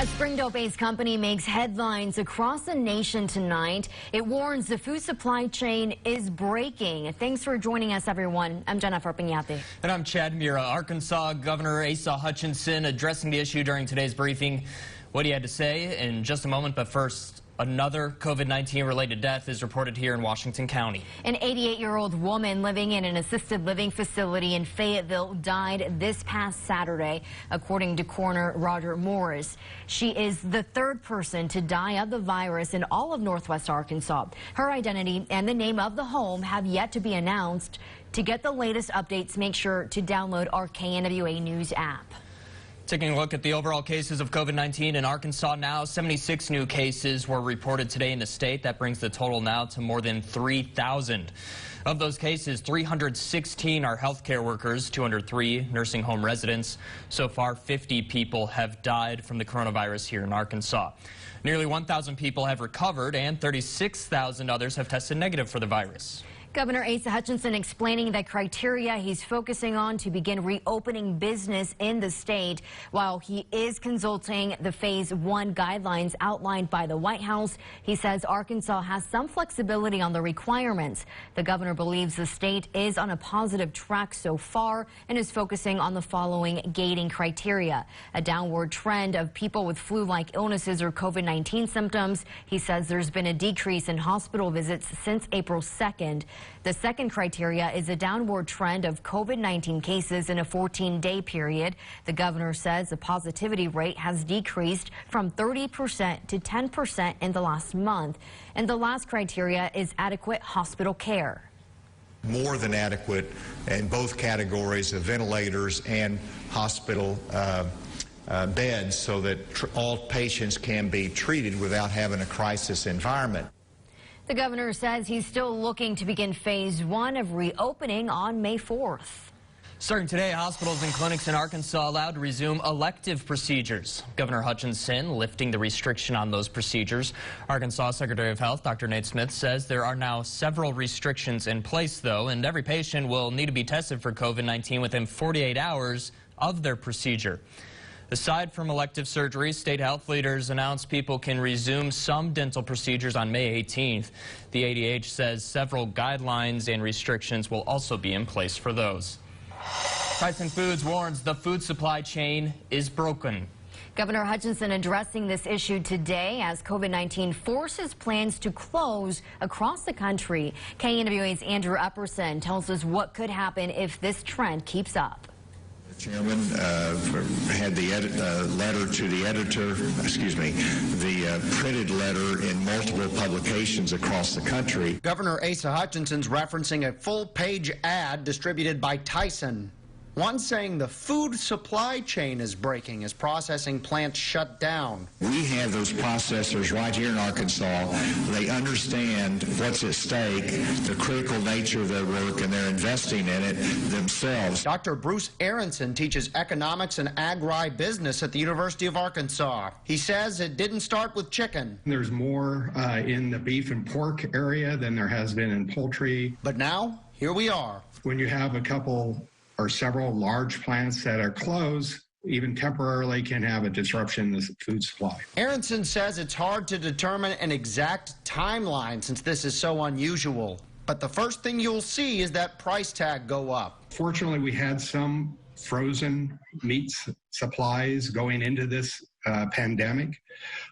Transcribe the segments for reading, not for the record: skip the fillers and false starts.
A Springdale-based company makes headlines across the nation tonight. It warns the food supply chain is breaking. Thanks for joining us, everyone. I'm Jennifer Piñate. And I'm Chad Mira. Arkansas Governor Asa Hutchinson addressing the issue during today's briefing. What he had to say in just a moment, but first, another COVID-19 related death is reported here in Washington County. An 88-year-old woman living in an assisted living facility in Fayetteville died this past Saturday, according to coroner Roger Morris. She is the third person to die of the virus in all of Northwest Arkansas. Her identity and the name of the home have yet to be announced. To get the latest updates, make sure to download our knwa News app. Taking a look at the overall cases of COVID-19 in Arkansas now, 76 new cases were reported today in the state. That brings the total now to more than 3,000. Of those cases, 316 are healthcare workers, 203 nursing home residents. So far, 50 people have died from the coronavirus here in Arkansas. Nearly 1,000 people have recovered and 36,000 others have tested negative for the virus. Governor Asa Hutchinson explaining the criteria he's focusing on to begin reopening business in the state, while he is consulting the Phase 1 guidelines outlined by the White House. He says Arkansas has some flexibility on the requirements. The governor believes the state is on a positive track so far and is focusing on the following gating criteria: a downward trend of people with flu-like illnesses or COVID-19 symptoms. He says there's been a decrease in hospital visits since April 2nd. The second criteria is a downward trend of COVID-19 cases in a 14-day period. The governor says the positivity rate has decreased from 30% to 10% in the last month. And the last criteria is adequate hospital care. More than adequate in both categories of ventilators and hospital beds so that all patients can be treated without having a crisis environment. The governor says he's still looking to begin Phase 1 of reopening on May 4th. Starting today, hospitals and clinics in Arkansas allowed to resume elective procedures. Governor Hutchinson lifting the restriction on those procedures. Arkansas Secretary of Health, Dr. Nate Smith, says there are now several restrictions in place, though, and every patient will need to be tested for COVID-19 within 48 hours of their procedure. Aside from elective surgeries, state health leaders announced people can resume some dental procedures on May 18th. The ADH says several guidelines and restrictions will also be in place for those. Tyson Foods warns the food supply chain is broken. Governor Hutchinson addressing this issue today as COVID-19 forces plans to close across the country. KNWA's Andrew Epperson tells us what could happen if this trend keeps up. The chairman had the letter to the editor, the printed letter in multiple publications across the country. Governor Asa Hutchinson's referencing a full-page ad distributed by Tyson. One saying the food supply chain is breaking as processing plants shut down. We have those processors right here in Arkansas. They understand what's at stake, the critical nature of their work, and they're investing in it themselves. Dr. Bruce Aronson teaches economics and agribusiness at the University of Arkansas. He says it didn't start with chicken. There's more in the beef and pork area than there has been in poultry. But now, here we are. When you have a couple or several large plants that are closed, even temporarily, can have a disruption in the food supply. Aronson says it's hard to determine an exact timeline since this is so unusual. But the first thing you'll see is that price tag go up. Fortunately, we had some frozen meat supplies going into this pandemic,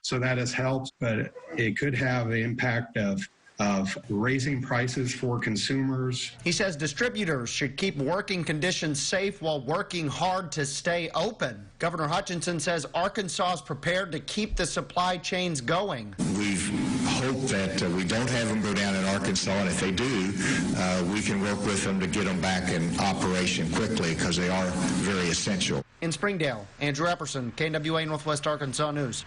so that has helped, but it could have the impact of raising prices for consumers. He says distributors should keep working conditions safe while working hard to stay open. Governor Hutchinson says Arkansas is prepared to keep the supply chains going. We've hoped that we don't have them go down in Arkansas, and if they do, we can work with them to get them back in operation quickly because they are very essential. In Springdale, Andrew Epperson, KNWA Northwest Arkansas News.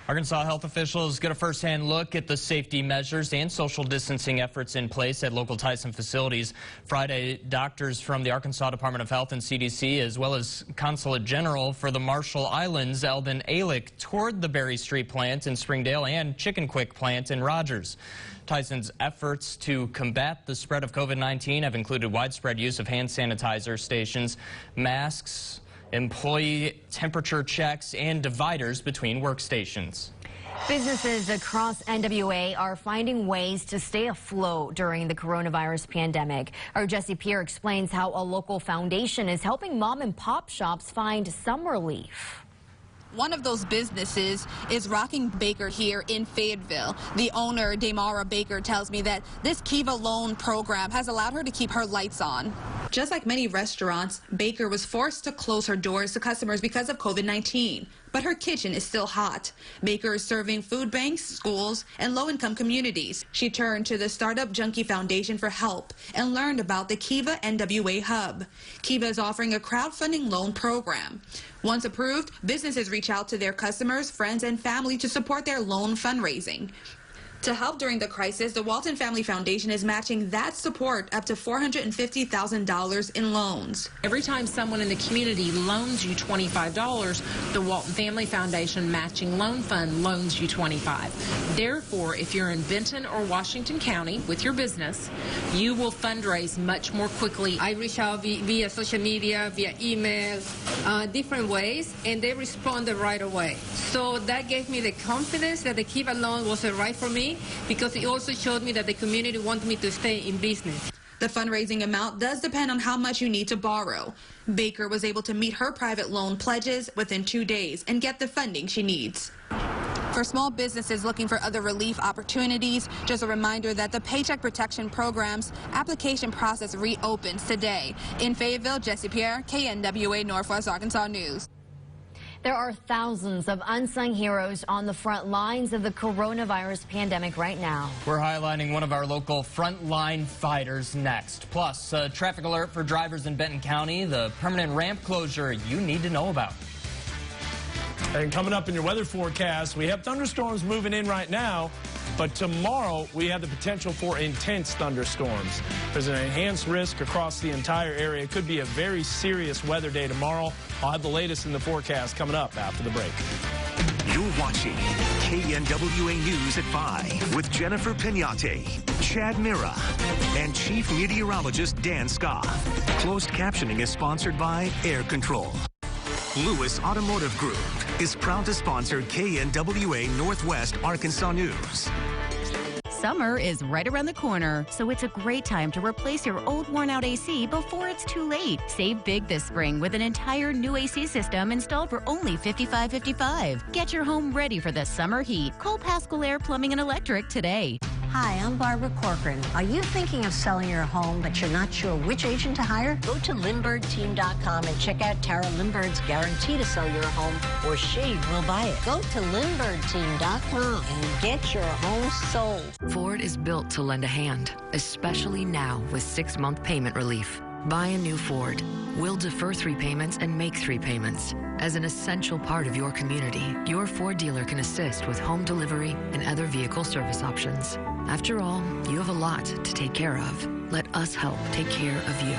Arkansas health officials get a first-hand look at the safety measures and social distancing efforts in place at local Tyson facilities. Friday, doctors from the Arkansas Department of Health and CDC, as well as Consulate General for the Marshall Islands, Eldon Alick, toured the Berry Street plant in Springdale and Chicken Quick plant in Rogers. Tyson's efforts to combat the spread of COVID-19 have included widespread use of hand sanitizer stations, masks, employee temperature checks, and dividers between workstations. Businesses across NWA are finding ways to stay afloat during the coronavirus pandemic. Our Jesse Pierre explains how a local foundation is helping mom and pop shops find some relief. One of those businesses is Rocking Baker here in Fayetteville. The owner, Damara Baker, tells me that this Kiva loan program has allowed her to keep her lights on. Just like many restaurants, Baker was forced to close her doors to customers because of COVID-19. But her kitchen is still hot. Baker is serving food banks, schools, and low-income communities. She turned to the Startup Junkie Foundation for help and learned about the Kiva NWA Hub. Kiva is offering a crowdfunding loan program. Once approved, businesses reach out to their customers, friends, and family to support their loan fundraising. To help during the crisis, the Walton Family Foundation is matching that support up to $450,000 in loans. Every time someone in the community loans you $25, the Walton Family Foundation Matching Loan Fund loans you $25. Therefore, if you're in Benton or Washington County with your business, you will fundraise much more quickly. I reach out via social media, via email, different ways, and they responded right away. So that gave me the confidence that the Kiva loan was right for me, because it also showed me that the community wanted me to stay in business. The fundraising amount does depend on how much you need to borrow. Baker was able to meet her private loan pledges within 2 days and get the funding she needs. For small businesses looking for other relief opportunities, just a reminder that the Paycheck Protection Program's application process reopens today. In Fayetteville, Jesse Pierre, KNWA Northwest Arkansas News. There are thousands of unsung heroes on the front lines of the coronavirus pandemic right now. We're highlighting one of our local frontline fighters next. Plus, a traffic alert for drivers in Benton County, the permanent ramp closure you need to know about. And coming up in your weather forecast, we have thunderstorms moving in right now, but tomorrow we have the potential for intense thunderstorms. There's an enhanced risk across the entire area. It could be a very serious weather day tomorrow. I'll have the latest in the forecast coming up after the break. You're watching KNWA News at 5 with Jennifer Pignate, Chad Mira, and Chief Meteorologist Dan Scott. Closed captioning is sponsored by Air Control. Lewis Automotive Group is proud to sponsor KNWA Northwest Arkansas News. Summer is right around the corner, so it's a great time to replace your old worn-out AC before it's too late. Save big this spring with an entire new AC system installed for only $55.55. Get your home ready for the summer heat. Call Pascal Air Plumbing and Electric today. Hi, I'm Barbara Corcoran. Are you thinking of selling your home, but you're not sure which agent to hire? Go to LindbergTeam.com and check out Tara Lindberg's guarantee to sell your home, or she will buy it. Go to LindbergTeam.com and get your home sold. Ford is built to lend a hand, especially now with 6-month payment relief. Buy a new Ford. We'll defer 3 payments and make 3 payments. As an essential part of your community, your Ford dealer can assist with home delivery and other vehicle service options. After all, you have a lot to take care of. Let us help take care of you.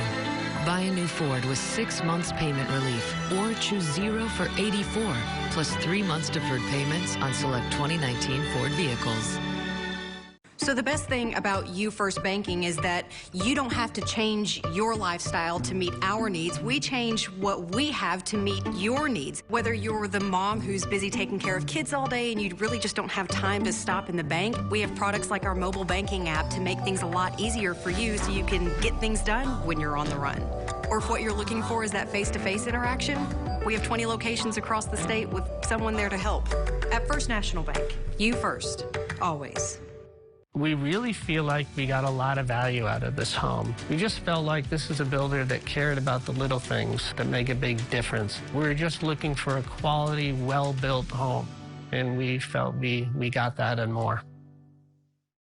Buy a new Ford with 6 months payment relief, or choose 0 for 84, plus 3 months deferred payments on select 2019 Ford vehicles. So the best thing about You First Banking is that you don't have to change your lifestyle to meet our needs. We change what we have to meet your needs. Whether you're the mom who's busy taking care of kids all day and you really just don't have time to stop in the bank, we have products like our mobile banking app to make things a lot easier for you so you can get things done when you're on the run. Or if what you're looking for is that face-to-face interaction, we have 20 locations across the state with someone there to help. At First National Bank, you first, always. We really feel like we got a lot of value out of this home. We just felt like this is a builder that cared about the little things that make a big difference. We're just looking for a quality, well-built home, and we felt we got that and more.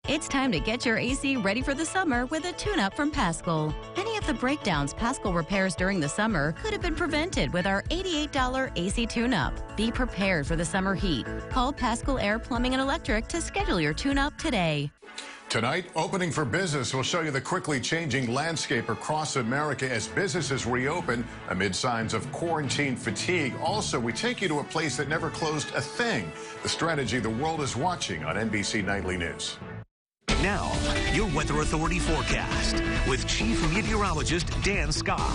It's time to get your AC ready for the summer with a tune-up from Pascal. Any of the breakdowns Pascal repairs during the summer could have been prevented with our $88 AC tune-up. Be prepared for the summer heat. Call Pascal Air Plumbing and Electric to schedule your tune-up today. Tonight, Opening for Business will show you the quickly changing landscape across America as businesses reopen amid signs of quarantine fatigue. Also, we take you to a place that never closed a thing, the strategy the world is watching on NBC Nightly News. Now, your Weather Authority forecast with Chief Meteorologist Dan Scott.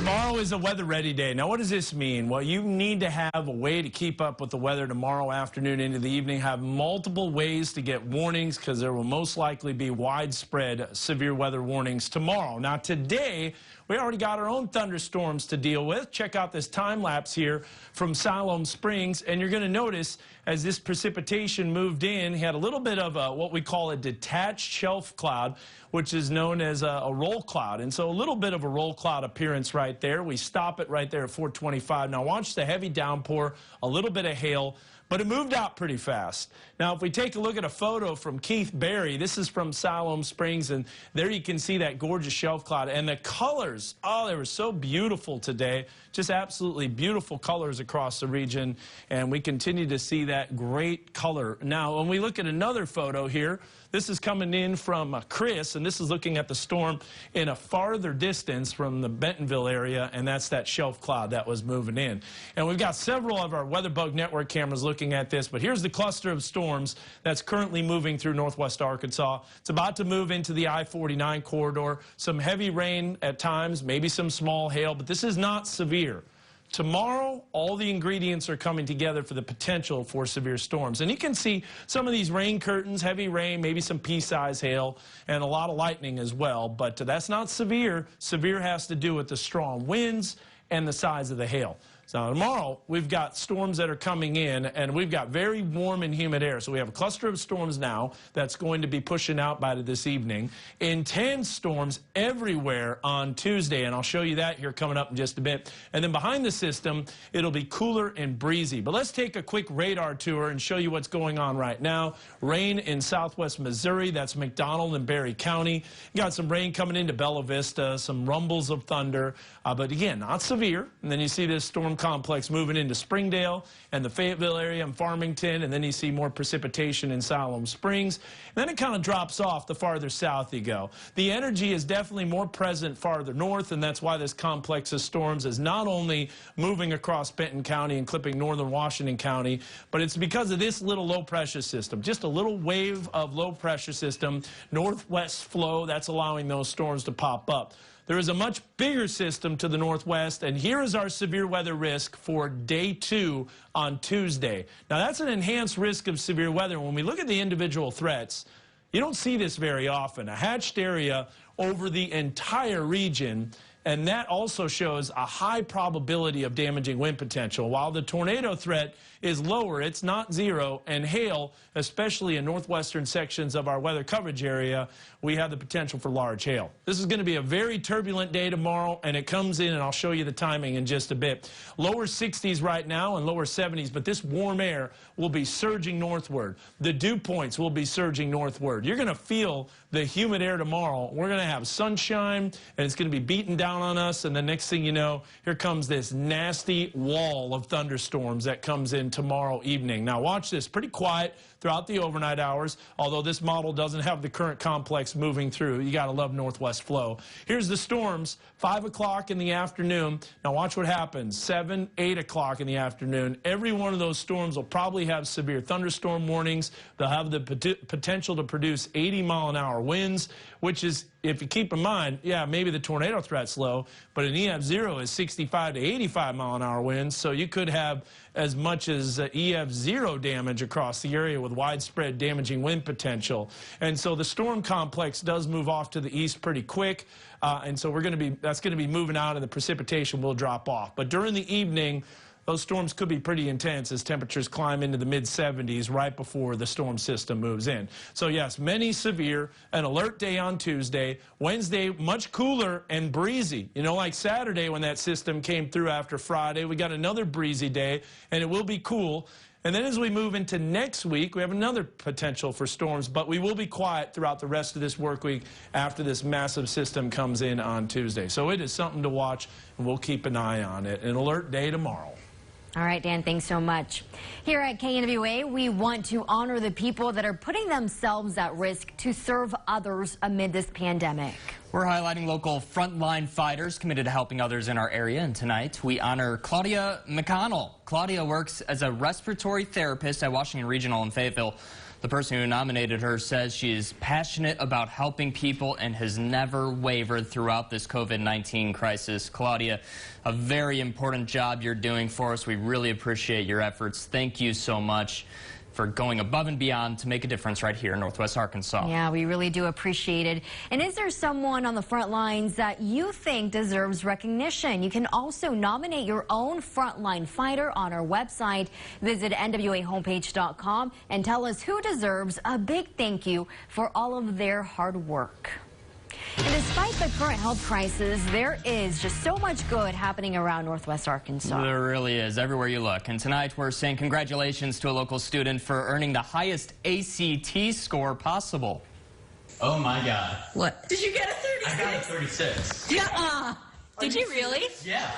Tomorrow is a weather-ready day. Now, what does this mean? Well, you need to have a way to keep up with the weather tomorrow afternoon into the evening. Have multiple ways to get warnings because there will most likely be widespread severe weather warnings tomorrow. Now, today, we already got our own thunderstorms to deal with. Check out this time lapse here from Siloam Springs, and you're going to notice as this precipitation moved in, he had a little bit of what we call a detached shelf cloud, which is known as a roll cloud. And so a little bit of a roll cloud appearance right there. We stop it right there at 425. Now watch the heavy downpour, a little bit of hail, but it moved out pretty fast. Now, if we take a look at a photo from Keith Berry, this is from Siloam Springs, and there you can see that gorgeous shelf cloud. And the colors, oh, they were so beautiful today. Just absolutely beautiful colors across the region, and we continue to see that great color. Now, when we look at another photo here, this is coming in from Chris, and this is looking at the storm in a farther distance from the Bentonville area, and that's that shelf cloud that was moving in. And we've got several of our WeatherBug Network cameras looking at this, but here's the cluster of storms that's currently moving through northwest Arkansas. It's about to move into the I-49 corridor. Some heavy rain at times, maybe some small hail, but this is not severe. Tomorrow, all the ingredients are coming together for the potential for severe storms. And you can see some of these rain curtains, heavy rain, maybe some pea-size hail, and a lot of lightning as well. But that's not severe. Severe has to do with the strong winds and the size of the hail. So tomorrow, we've got storms that are coming in, and we've got very warm and humid air. So we have a cluster of storms now that's going to be pushing out by this evening. Intense storms everywhere on Tuesday, and I'll show you that here coming up in just a bit. And then behind the system, it'll be cooler and breezy. But let's take a quick radar tour and show you what's going on right now. Rain in southwest Missouri, that's McDonald and Berry County. You got some rain coming into Bella Vista, some rumbles of thunder, but again, not severe. And then you see this storm complex moving into Springdale and the Fayetteville area and Farmington, and then you see more precipitation in Siloam Springs. And then it kind of drops off the farther south you go. The energy is definitely more present farther north, and that's why this complex of storms is not only moving across Benton County and clipping northern Washington County, but it's because of this little low pressure system. Just a little wave of low pressure system, northwest flow, that's allowing those storms to pop up. There is a much bigger system to the northwest, and here is our severe weather risk for day 2 on Tuesday. Now, that's an enhanced risk of severe weather. When we look at the individual threats, you don't see this very often. A hatched area over the entire region, and that also shows a high probability of damaging wind potential. While the tornado threat is lower, it's not zero, and hail, especially in northwestern sections of our weather coverage area, we have the potential for large hail. This is going to be a very turbulent day tomorrow, and it comes in, and I'll show you the timing in just a bit. Lower 60s right now and lower 70s, but this warm air will be surging northward. The dew points will be surging northward. You're going to feel the humid air tomorrow. We're going to have sunshine, and it's going to be beating down on us, and the next thing you know, here comes this nasty wall of thunderstorms that comes in tomorrow evening. Now watch this, pretty quiet throughout the overnight hours, although this model doesn't have the current complex moving through. You got to love northwest flow. Here's the storms, 5 o'clock in the afternoon. Now watch what happens, 7, 8 o'clock in the afternoon. Every one of those storms will probably have severe thunderstorm warnings. They'll have the potential to produce 80-mile-an-hour winds, which is, if you keep in mind, yeah, maybe the tornado threat's low, but an EF0 is 65 to 85-mile-an-hour winds, so you could have as much as EF0 damage across the area with widespread damaging wind potential. And so the storm complex does move off to the east pretty quick, and so that's going to be moving out, and the precipitation will drop off. But during the evening, those storms could be pretty intense as temperatures climb into the mid-70s right before the storm system moves in. So, yes, many severe, an alert day on Tuesday. Wednesday, much cooler and breezy. You know, like Saturday when that system came through after Friday, we got another breezy day, and it will be cool. And then as we move into next week, we have another potential for storms, but we will be quiet throughout the rest of this work week after this massive system comes in on Tuesday. So it is something to watch, and we'll keep an eye on it. An alert day tomorrow. All right, Dan, thanks so much. Here at KNWA, we want to honor the people that are putting themselves at risk to serve others amid this pandemic. We're highlighting local frontline fighters committed to helping others in our area, and tonight we honor Claudia McConnell. Claudia works as a respiratory therapist at Washington Regional in Fayetteville. The person who nominated her says she is passionate about helping people and has never wavered throughout this COVID-19 crisis. Claudia, a very important job you're doing for us. We really appreciate your efforts. Thank you so much for going above and beyond to make a difference right here in Northwest Arkansas. Yeah, we really do appreciate it. And is there someone on the front lines that you think deserves recognition? You can also nominate your own frontline fighter on our website. Visit nwahomepage.com and tell us who deserves a big thank you for all of their hard work. And despite the current health crisis, there is just so much good happening around Northwest Arkansas. There really is, everywhere you look. And tonight we're saying congratulations to a local student for earning the highest ACT score possible. Oh my God. What? Did you get a 36? I got a 36. Yeah. Did you really? Yeah.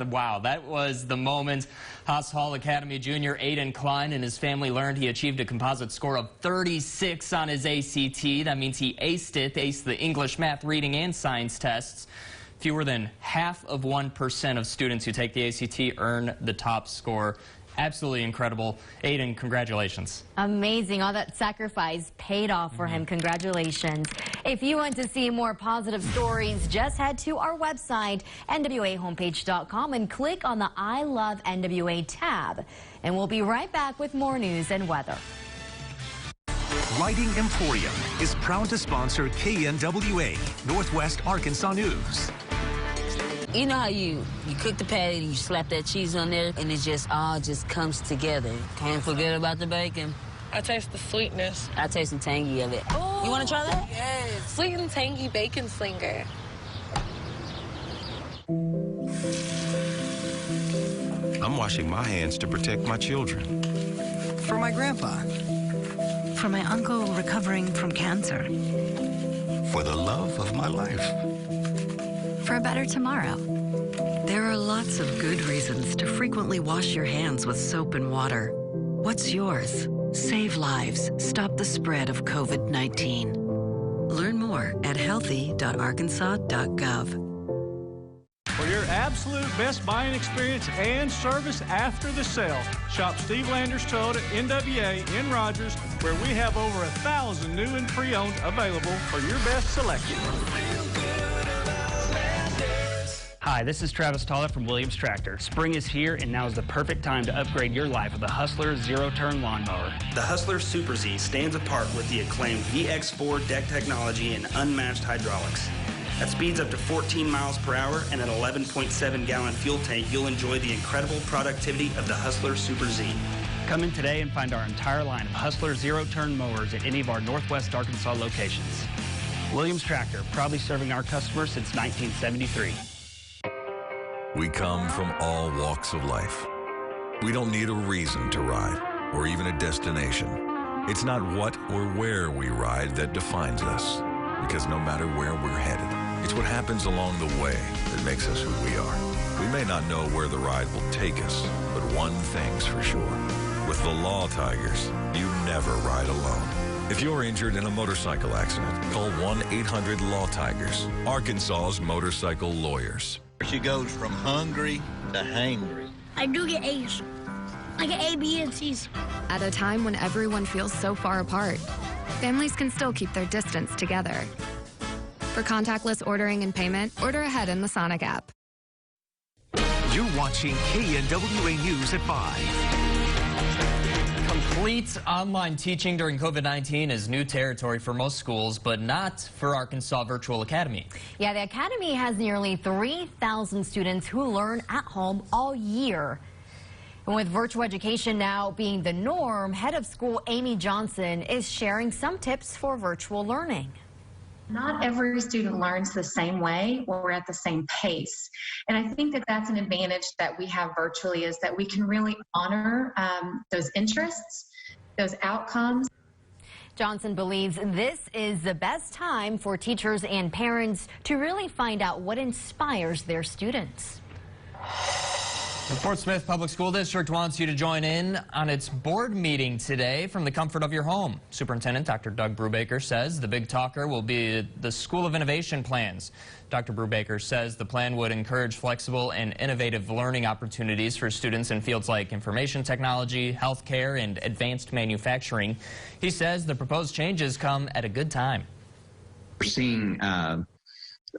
Wow, that was the moment. Haas Hall Academy junior Aiden Klein and his family learned he achieved a composite score of 36 on his ACT. That means he aced the English, math, reading, and science tests. Fewer than 0.5% of students who take the ACT earn the top score. Absolutely incredible. Aiden, congratulations. Amazing. All that sacrifice paid off for him. Congratulations. If you want to see more positive stories, just head to our website, nwahomepage.com, and click on the I Love NWA tab. And we'll be right back with more news and weather. Lighting Emporium is proud to sponsor KNWA, Northwest Arkansas News. You know how you cook the patty and you slap that cheese on there and it just all comes together. Can't forget about the bacon. I taste the sweetness. I taste the tangy of it. Oh, you want to try that? Yes. Sweet and tangy bacon slinger. I'm washing my hands to protect my children. For my grandpa. For my uncle recovering from cancer. For the love of my life. For a better tomorrow. There are lots of good reasons to frequently wash your hands with soap and water. What's yours? Save lives. Stop the spread of COVID-19. Learn more at healthy.arkansas.gov. For your absolute best buying experience and service after the sale, shop Steve Landers Toyota NWA in Rogers, where we have over 1,000 new and pre-owned available for your best selection. Hi, this is Travis Toller from Williams Tractor. Spring is here, and now is the perfect time to upgrade your life with a Hustler zero-turn lawnmower. The Hustler Super Z stands apart with the acclaimed VX4 deck technology and unmatched hydraulics. At speeds up to 14 miles per hour and an 11.7-gallon fuel tank, you'll enjoy the incredible productivity of the Hustler Super Z. Come in today and find our entire line of Hustler zero-turn mowers at any of our Northwest Arkansas locations. Williams Tractor, proudly serving our customers since 1973. We come from all walks of life. We don't need a reason to ride or even a destination. It's not what or where we ride that defines us, because no matter where we're headed, it's what happens along the way that makes us who we are. We may not know where the ride will take us, but one thing's for sure. With the Law Tigers, you never ride alone. If you're injured in a motorcycle accident, call 1-800-LAW-TIGERS, Arkansas's motorcycle lawyers. She goes from hungry to hangry. I do get A's. I get A, B, and C's. At a time when everyone feels so far apart, families can still keep their distance together. For contactless ordering and payment, order ahead in the Sonic app. You're watching KNWA News at 5. Complete online teaching during COVID-19 is new territory for most schools, but not for Arkansas Virtual Academy. Yeah, the Academy has nearly 3,000 students who learn at home all year. And with virtual education now being the norm, head of school Amy Johnson is sharing some tips for virtual learning. Not every student learns the same way or at the same pace. And I think that that's an advantage that we have virtually, is that we can really honor those interests, those outcomes. Johnson believes this is the best time for teachers and parents to really find out what inspires their students. The Fort Smith Public School District wants you to join in on its board meeting today from the comfort of your home. Superintendent Dr. Doug Brubaker says the big talker will be the School of Innovation plans. Dr. Brubaker says the plan would encourage flexible and innovative learning opportunities for students in fields like information technology, healthcare, and advanced manufacturing. He says the proposed changes come at a good time. We're seeing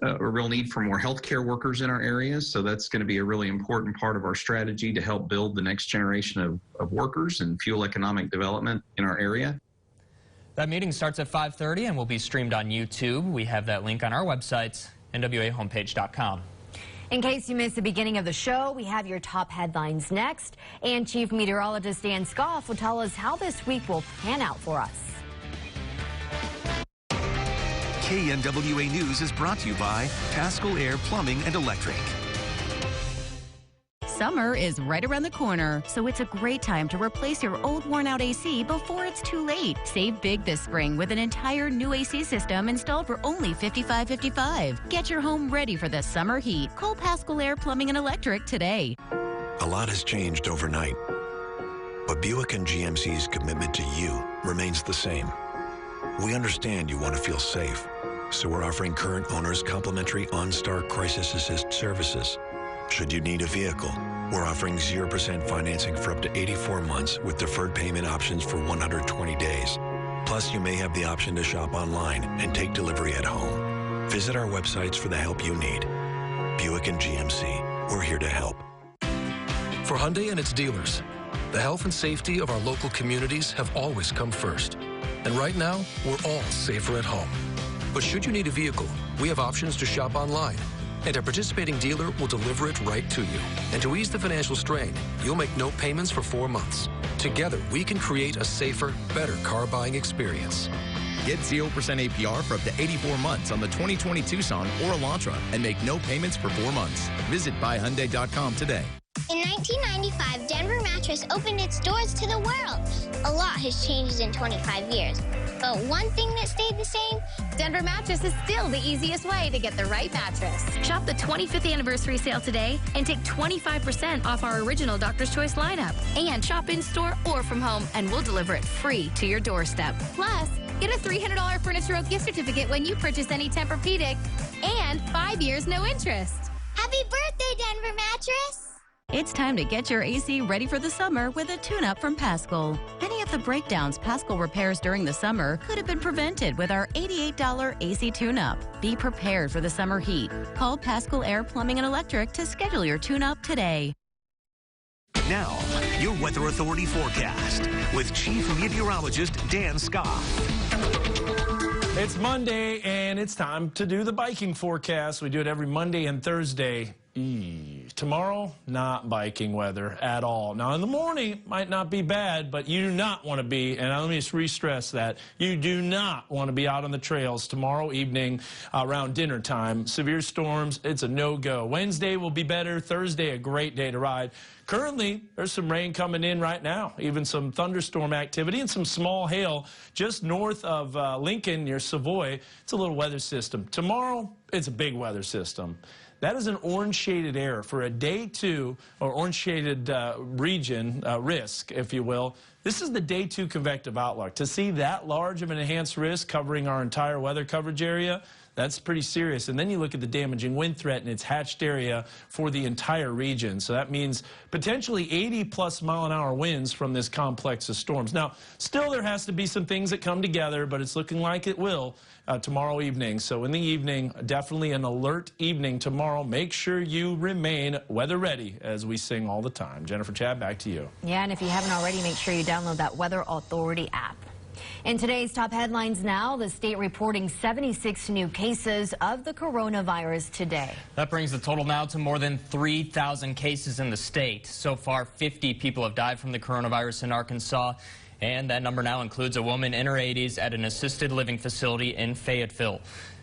a real need for more healthcare workers in our areas, so that's going to be a really important part of our strategy to help build the next generation of workers and fuel economic development in our area. That meeting starts at 5:30 and will be streamed on YouTube. We have that link on our website, nwahomepage.com. In case you missed the beginning of the show, we have your top headlines next, and Chief Meteorologist Dan Scott will tell us how this week will pan out for us. KNWA News is brought to you by Pascal Air Plumbing and Electric. Summer is right around the corner, so it's a great time to replace your old worn-out AC before it's too late. Save big this spring with an entire new AC system installed for only $55.55. Get your home ready for the summer heat. Call Pascal Air Plumbing and Electric today. A lot has changed overnight, but Buick and GMC's commitment to you remains the same. We understand you want to feel safe, so we're offering current owners complimentary OnStar Crisis Assist services. Should you need a vehicle, we're offering 0% financing for up to 84 months with deferred payment options for 120 days. Plus, you may have the option to shop online and take delivery at home. Visit our websites for the help you need. Buick and GMC, we're here to help. For Hyundai and its dealers, the health and safety of our local communities have always come first. And right now, we're all safer at home. But should you need a vehicle, we have options to shop online. And a participating dealer will deliver it right to you. And to ease the financial strain, you'll make no payments for 4 months. Together, we can create a safer, better car buying experience. Get 0% APR for up to 84 months on the 2020 Tucson or Elantra and make no payments for 4 months. Visit buyhyundai.com today. In 1995, Denver Mattress opened its doors to the world. A lot has changed in 25 years. But one thing that stayed the same, Denver Mattress is still the easiest way to get the right mattress. Shop the 25th anniversary sale today and take 25% off our original Doctor's Choice lineup. And shop in-store or from home, and we'll deliver it free to your doorstep. Plus, get a $300 Furniture Row gift certificate when you purchase any Tempur-Pedic, and 5 years no interest. Happy birthday, Denver Mattress! It's time to get your AC ready for the summer with a tune-up from Pascal. Many of the breakdowns Pascal repairs during the summer could have been prevented with our $88 AC tune-up. Be prepared for the summer heat. Call Pascal Air Plumbing and Electric to schedule your tune-up today. Now, your Weather Authority forecast with Chief Meteorologist Dan Scott. It's Monday, and it's time to do the biking forecast. We do it every Monday and Thursday. Tomorrow, not biking weather at all. Now, in the morning, might not be bad, but you do not want to be, and let me just re-stress that, you do not want to be out on the trails tomorrow evening around dinner time. Severe storms, it's a no-go. Wednesday will be better. Thursday, a great day to ride. Currently, there's some rain coming in right now, even some thunderstorm activity and some small hail just north of Lincoln near Savoy. It's a little weather system. Tomorrow, it's a big weather system. That is an orange shaded area for a day 2, or orange shaded region risk, if you will. This is the day 2 convective outlook. To see that large of an enhanced risk covering our entire weather coverage area, that's pretty serious. And then you look at the damaging wind threat and its hatched area for the entire region. So that means potentially 80+ mile-an-hour winds from this complex of storms. Now, still there has to be some things that come together, but it's looking like it will tomorrow evening. So in the evening, definitely an alert evening tomorrow. Make sure you remain weather ready, as we sing all the time. Jennifer, Chad, back to you. Yeah, and if you haven't already, make sure you download that Weather Authority app. In today's top headlines now, the state reporting 76 new cases of the coronavirus today. That brings the total now to more than 3,000 cases in the state. So far, 50 people have died from the coronavirus in Arkansas, and that number now includes a woman in her 80s at an assisted living facility in Fayetteville.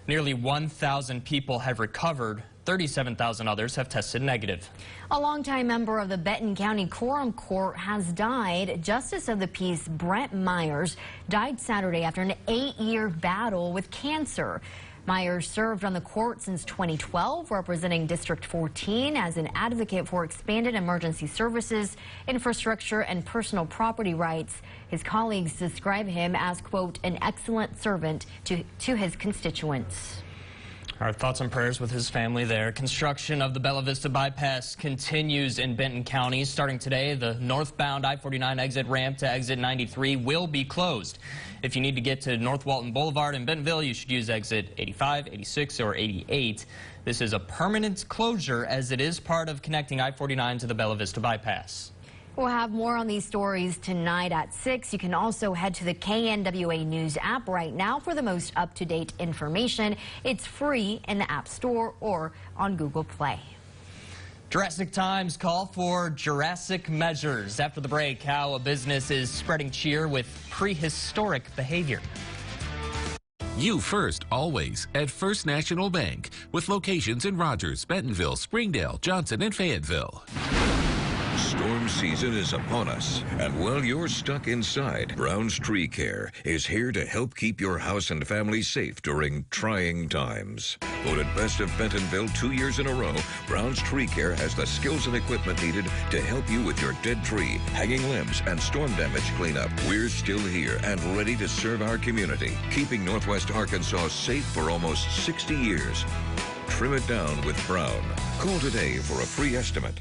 Nearly 1,000 people have recovered. 37,000 others have tested negative. A longtime member of the Benton County Quorum Court has died. Justice of the Peace Brent Myers died Saturday after an 8-year battle with cancer. Myers served on the court since 2012, representing District 14 as an advocate for expanded emergency services, infrastructure, and personal property rights. His colleagues describe him as, quote, an excellent servant to his constituents. Our thoughts and prayers with his family there. Construction of the Bella Vista bypass continues in Benton County. Starting today, the northbound I-49 exit ramp to exit 93 will be closed. If you need to get to North Walton Boulevard in Bentonville, you should use exit 85, 86, or 88. This is a permanent closure as it is part of connecting I-49 to the Bella Vista bypass. We'll have more on these stories tonight at 6. You can also head to the KNWA News app right now for the most up-to-date information. It's free in the App Store or on Google Play. Jurassic Times call for Jurassic measures. After the break, how a business is spreading cheer with prehistoric behavior. You first, always, at First National Bank, with locations in Rogers, Bentonville, Springdale, Johnson, and Fayetteville. Storm season is upon us, and while you're stuck inside, Brown's Tree Care is here to help keep your house and family safe during trying times. Voted Best of Bentonville 2 years in a row, Brown's Tree Care has the skills and equipment needed to help you with your dead tree, hanging limbs, and storm damage cleanup. We're still here and ready to serve our community, keeping Northwest Arkansas safe for almost 60 years. Trim it down with Brown. Call today for a free estimate.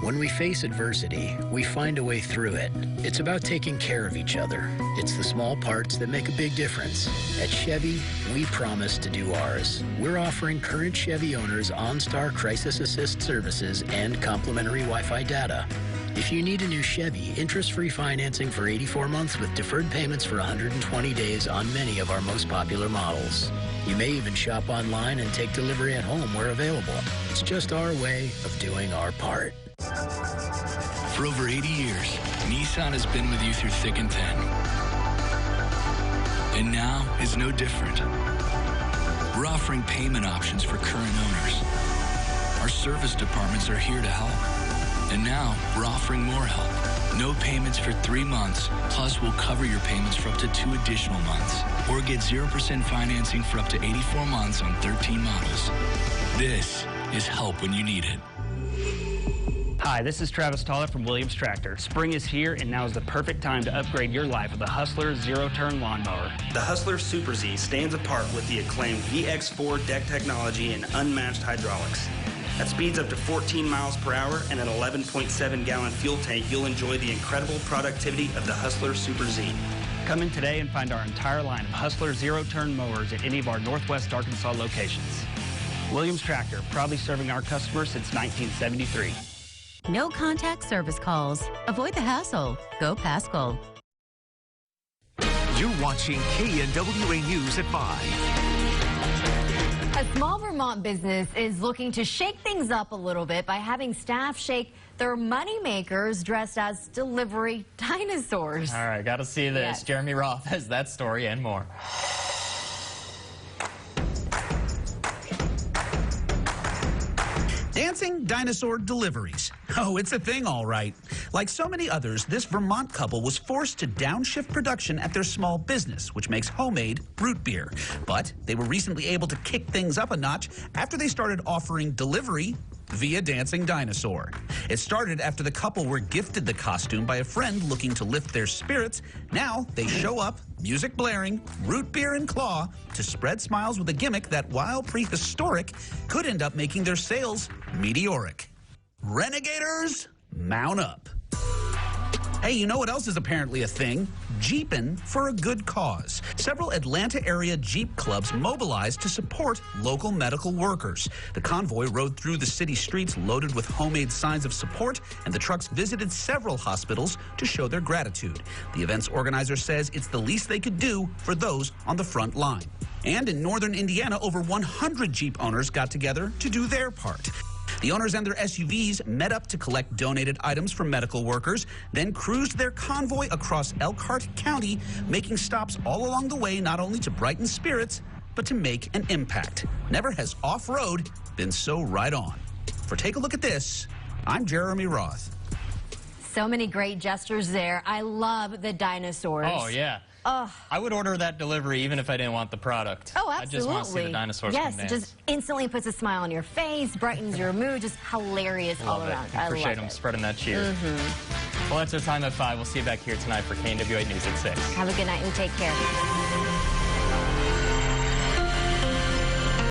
When we face adversity, we find a way through it. It's about taking care of each other. It's the small parts that make a big difference. At Chevy, we promise to do ours. We're offering current Chevy owners OnStar Crisis Assist services and complimentary Wi-Fi data. If you need a new Chevy, interest-free financing for 84 months with deferred payments for 120 days on many of our most popular models. You may even shop online and take delivery at home where available. It's just our way of doing our part. For over 80 years, Nissan has been with you through thick and thin. And now is no different. We're offering payment options for current owners. Our service departments are here to help. And now we're offering more help. No payments for 3 months, plus we'll cover your payments for up to 2 additional months. Or get 0% financing for up to 84 months on 13 models. This is help when you need it. Hi, this is Travis Toller from Williams Tractor. Spring is here, and now is the perfect time to upgrade your life with the Hustler zero-turn lawnmower. The Hustler Super Z stands apart with the acclaimed VX4 deck technology and unmatched hydraulics. At speeds up to 14 miles per hour and an 11.7-gallon fuel tank, you'll enjoy the incredible productivity of the Hustler Super Z. Come in today and find our entire line of Hustler zero-turn mowers at any of our Northwest Arkansas locations. Williams Tractor, proudly serving our customers since 1973. No contact service calls. Avoid the hassle. Go Paschal. You're watching KNWA News at 5. A small Vermont business is looking to shake things up a little bit by having staff shake their moneymakers dressed as delivery dinosaurs. All right, got to see this. Yes. Jeremy Roth has that story and more. Dancing dinosaur deliveries. Oh, it's a thing, all right. Like so many others, this Vermont couple was forced to downshift production at their small business, which makes homemade root beer. But they were recently able to kick things up a notch after they started offering delivery via Dancing Dinosaur. It started after the couple were gifted the costume by a friend looking to lift their spirits. Now they show up, music blaring, root beer and claw, to spread smiles with a gimmick that, while prehistoric, could end up making their sales meteoric. Renegaders, mount up. Hey, you know what else is apparently a thing? Jeeping for a good cause. Several Atlanta area Jeep clubs mobilized to support local medical workers. The convoy rode through the city streets loaded with homemade signs of support, and the trucks visited several hospitals to show their gratitude. The event's organizer says it's the least they could do for those on the front line. And in northern Indiana, over 100 Jeep owners got together to do their part. The owners and their SUVs met up to collect donated items from medical workers, then cruised their convoy across Elkhart County, making stops all along the way not only to brighten spirits, but to make an impact. Never has off-road been so right on. For Take a Look at This, I'm Jeremy Roth. So many great gestures there. I love the dinosaurs. Oh, yeah. I would order that delivery even if I didn't want the product. Oh, absolutely. I just want to see the dinosaurs yes, come dance. It just instantly puts a smile on your face, brightens your mood, just hilarious all around. I appreciate them spreading that cheer. Well, that's our time at 5. We'll see you back here tonight for KNWA News at 6. Have a good night and take care.